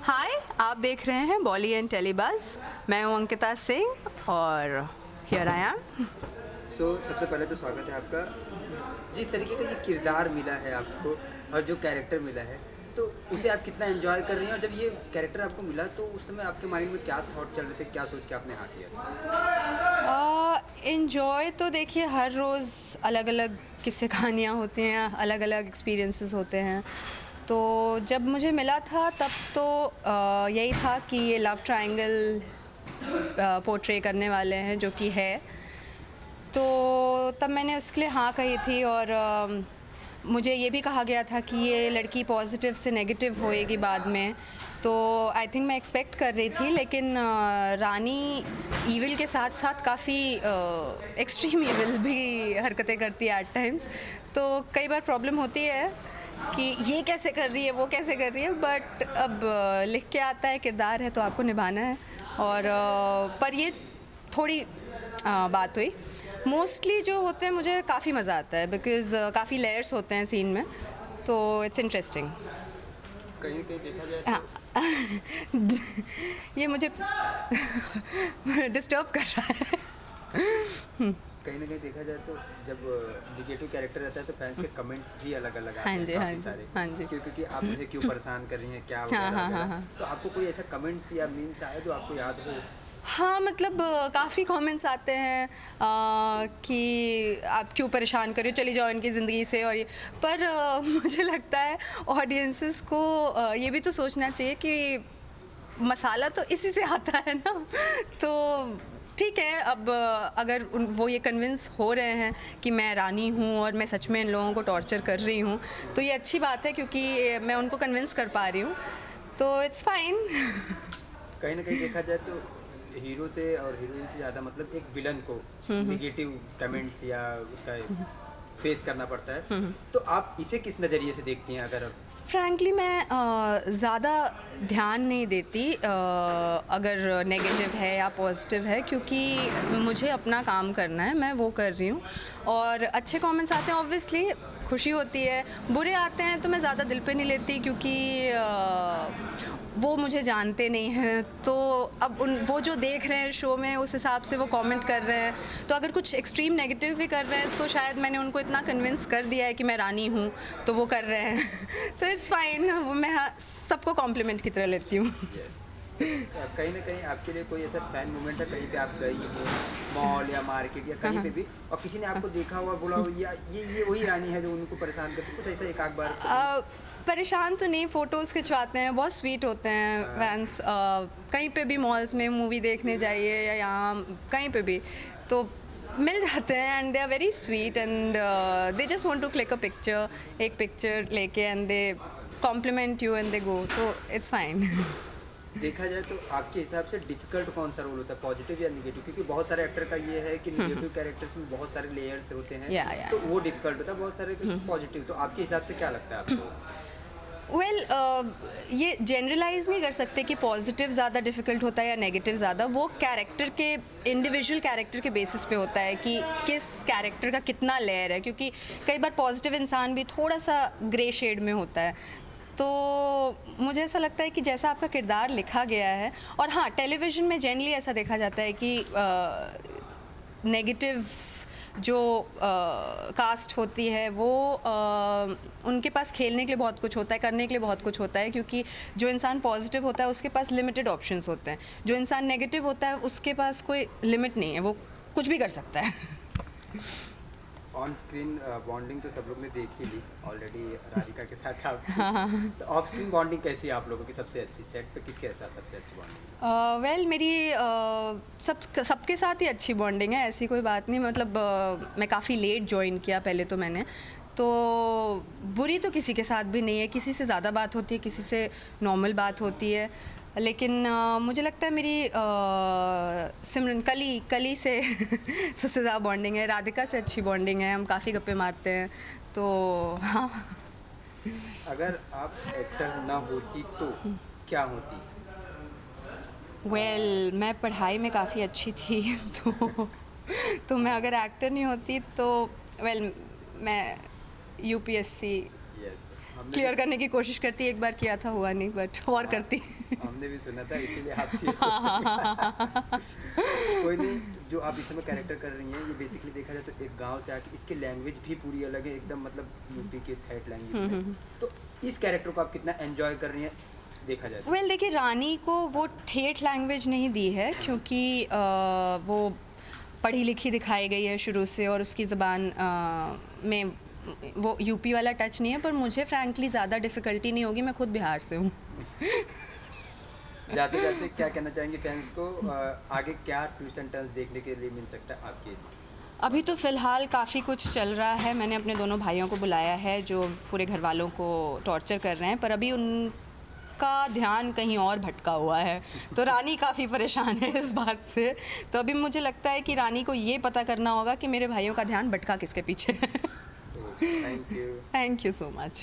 हाय, आप देख रहे हैं बॉली एंड टेलीबाज। मैं हूं अंकिता सिंह और हियर आई एम। सबसे पहले तो स्वागत है आपका। जिस तरीके का ये किरदार मिला है आपको और जो कैरेक्टर मिला है, तो उसे आप कितना एंजॉय कर रही हैं? और जब ये कैरेक्टर आपको मिला तो उस समय आपके माइंड में क्या थॉट चल रहे थे, क्या सोच के आपने हाँ किया था? इन्जॉय तो देखिए, हर रोज़ अलग अलग किस्से कहानियाँ होती हैं, अलग अलग एक्सपीरियंसेस होते हैं। तो जब मुझे मिला था तब तो यही था कि ये लव ट्रायंगल पोर्ट्रे करने वाले हैं, जो कि है। तो तब मैंने उसके लिए हाँ कही थी और मुझे ये भी कहा गया था कि ये लड़की पॉजिटिव से नेगेटिव होएगी बाद में। तो आई थिंक मैं एक्सपेक्ट कर रही थी, लेकिन रानी ईविल के साथ साथ काफ़ी एक्सट्रीम ईविल भी हरकतें करती है एट टाइम्स। तो कई बार प्रॉब्लम होती है कि ये कैसे कर रही है, वो कैसे कर रही है, बट अब लिख के आता है, किरदार है तो आपको निभाना है। और पर ये थोड़ी बात हुई। मोस्टली जो होते हैं मुझे काफ़ी मज़ा आता है, बिकॉज़ काफ़ी लेयर्स होते हैं सीन में, तो इट्स इंटरेस्टिंग। कहीं ना कहीं देखा जाए हाँ। तो ये मुझे डिस्टर्ब कर रहा है। कहीं ना कहीं देखा जाए तो जब निगेटिव कैरेक्टर रहता है तो फैंस के कमेंट्स भी अलग अलग हाँ आते हैं जी, हाँ काफ़ी जी, सारे। हाँ जी। क्योंकि आप मुझे क्यों परेशान कर रही हैं, क्या हाँ, वगैरह हाँ, हाँ, वगैरह। हाँ। तो आपको कोई ऐसा कमेंट्स या मीम्स आया जो आपको याद हो? हाँ, मतलब काफ़ी कमेंट्स आते हैं कि आप क्यों परेशान कर रहे हो, चली जाओ इनकी ज़िंदगी से। और ये पर मुझे लगता है ऑडियंसेस को ये भी तो सोचना चाहिए कि मसाला तो इसी से आता है ना। तो ठीक है, अब अगर वो ये कन्विंस हो रहे हैं कि मैं रानी हूँ और मैं सच में इन लोगों को टॉर्चर कर रही हूँ, तो ये अच्छी बात है, क्योंकि मैं उनको कन्विंस कर पा रही हूँ, तो इट्स फाइन। कहीं ना कहीं देखा जाए तो हीरो से और हीरोइन से ज़्यादा मतलब एक विलन को निगेटिव कमेंट्स या उसका फेस करना पड़ता है। तो आप इसे किस नज़रिए से देखती हैं? अगर आप फ्रैंकली मैं ज़्यादा ध्यान नहीं देती अगर नेगेटिव है या पॉजिटिव है, क्योंकि मुझे अपना काम करना है, मैं वो कर रही हूँ। और अच्छे कमेंट्स आते हैं, ऑब्वियसली खुशी होती है। बुरे आते हैं तो मैं ज़्यादा दिल पे नहीं लेती, क्योंकि वो मुझे जानते नहीं हैं। तो अब वो जो देख रहे हैं शो में, उस हिसाब से वो कमेंट कर रहे हैं। तो अगर कुछ एक्सट्रीम नेगेटिव भी कर रहे हैं तो शायद मैंने उनको इतना कन्विंस कर दिया है कि मैं रानी हूँ, तो वो कर रहे हैं। तो इट्स फाइन, मैं सबको कॉम्प्लीमेंट की तरह लेती हूँ। यस, कहीं ना कहीं आपके लिए कोई ऐसा फैन मोमेंट है, कहीं पे आप गई हो मॉल या मार्केट या कहीं पे भी और किसी ने आपको देखा हो और बोला हो या ये वही रानी है जो उनको परेशान करती, कुछ ऐसा एक आध बार कभी? परेशान तो नहीं, फ़ोटोज़ खिंचवाते हैं, बहुत स्वीट होते हैं हाँ। फैंस। कहीं पे भी मॉल्स में मूवी देखने जाइए या यहाँ कहीं पे भी, तो मिल जाते हैं, and they are very sweet, and they just want to click a picture, एक पिक्चर लेके, and they compliment you and they go, तो इट्स फाइन। देखा जाए तो आपके हिसाब से डिफिकल्ट कौन सा रोल होता है, पॉजिटिव या निगेटिव? क्योंकि बहुत सारे एक्टर का ये है कि निगेटिव कैरेक्टर्स में बहुत सारे लेयर्स होते हैं, या तो वो डिफिकल्ट होता है, बहुत सारे पॉजिटिव। तो आपके हिसाब से क्या लगता है आपको? वेल ये जनरलाइज नहीं कर सकते कि पॉजिटिव ज़्यादा डिफ़िकल्ट होता है या नेगेटिव ज़्यादा। वो कैरेक्टर के, इंडिविजुअल कैरेक्टर के बेसिस पे होता है कि किस कैरेक्टर का कितना लेयर है, क्योंकि कई बार पॉजिटिव इंसान भी थोड़ा सा ग्रे शेड में होता है। तो मुझे ऐसा लगता है कि जैसा आपका किरदार लिखा गया है, और हाँ, टेलीविज़न में जनरली ऐसा देखा जाता है कि नेगेटिव जो कास्ट होती है वो उनके पास खेलने के लिए बहुत कुछ होता है, करने के लिए बहुत कुछ होता है, क्योंकि जो इंसान पॉजिटिव होता है उसके पास लिमिटेड ऑप्शंस होते हैं। जो इंसान नेगेटिव होता है उसके पास कोई लिमिट नहीं है, वो कुछ भी कर सकता है। ऑन स्क्रीन बॉन्डिंग तो सब लोग ने देख ही ली ऑलरेडी राधिका के साथ आप। हाँ। तो ऑफ स्क्रीन बॉन्डिंग कैसी है आप लोगों की सबसे अच्छी? सेट पे किसके साथ सबसे अच्छी बॉन्डिंग? वेल मेरी सबके साथ ही अच्छी बॉन्डिंग है, ऐसी कोई बात नहीं। मतलब मैं काफ़ी लेट ज्वाइन किया पहले, तो मैंने तो बुरी तो किसी के साथ भी नहीं है, किसी से ज़्यादा बात होती है, किसी से नॉर्मल बात होती है। लेकिन मुझे लगता है मेरी सिमरन कली से सबसे ज़्यादा बॉन्डिंग है, राधिका से अच्छी बॉन्डिंग है, हम काफ़ी गप्पे मारते हैं, तो हाँ। अगर आप एक्टर ना होती तो क्या होती? वेल मैं पढ़ाई में काफ़ी अच्छी थी, तो मैं अगर एक्टर नहीं होती तो वेल मैं यूपीएससी यस, हमने क्लियर करने की कोशिश करती, एक बार किया था, हुआ नहीं, बट और हाँ, करती। हमने भी सुना था, इसीलिए आपसे कोई नहीं, जो आप इस समय कैरेक्टर कर रही हैं ये बेसिकली देखा जाए तो एक गांव से आके इसकी लैंग्वेज भी पूरी अलग है एकदम, मतलब यूपी के ठेठ लैंग्वेज में। तो इस कैरेक्टर को आप कितना एंजॉय कर रही हैं देखा जाए तो? वेल देखिए, रानी को वो ठेठ लैंग्वेज नहीं दी है क्योंकि वो पढ़ी लिखी दिखाई गई है शुरू से, और उसकी ज़बान में वो यूपी वाला टच नहीं है। पर मुझे फ्रैंकली ज़्यादा डिफ़िकल्टी नहीं होगी, मैं खुद बिहार से हूँ। जाते जाते क्या कहना चाहेंगे फैंस को, आगे क्या ट्विस्ट एंड टर्न्स देखने के लिए मिल सकता है आपके? अभी तो फ़िलहाल काफ़ी कुछ चल रहा है। मैंने अपने दोनों भाइयों को बुलाया है जो पूरे घर वालों को टॉर्चर कर रहे हैं, पर अभी उनका ध्यान कहीं और भटका हुआ है। तो रानी काफ़ी परेशान है इस बात से। तो अभी मुझे लगता है कि रानी को ये पता करना होगा कि मेरे भाइयों का ध्यान भटका किसके पीछे है। Thank you. Thank you so much.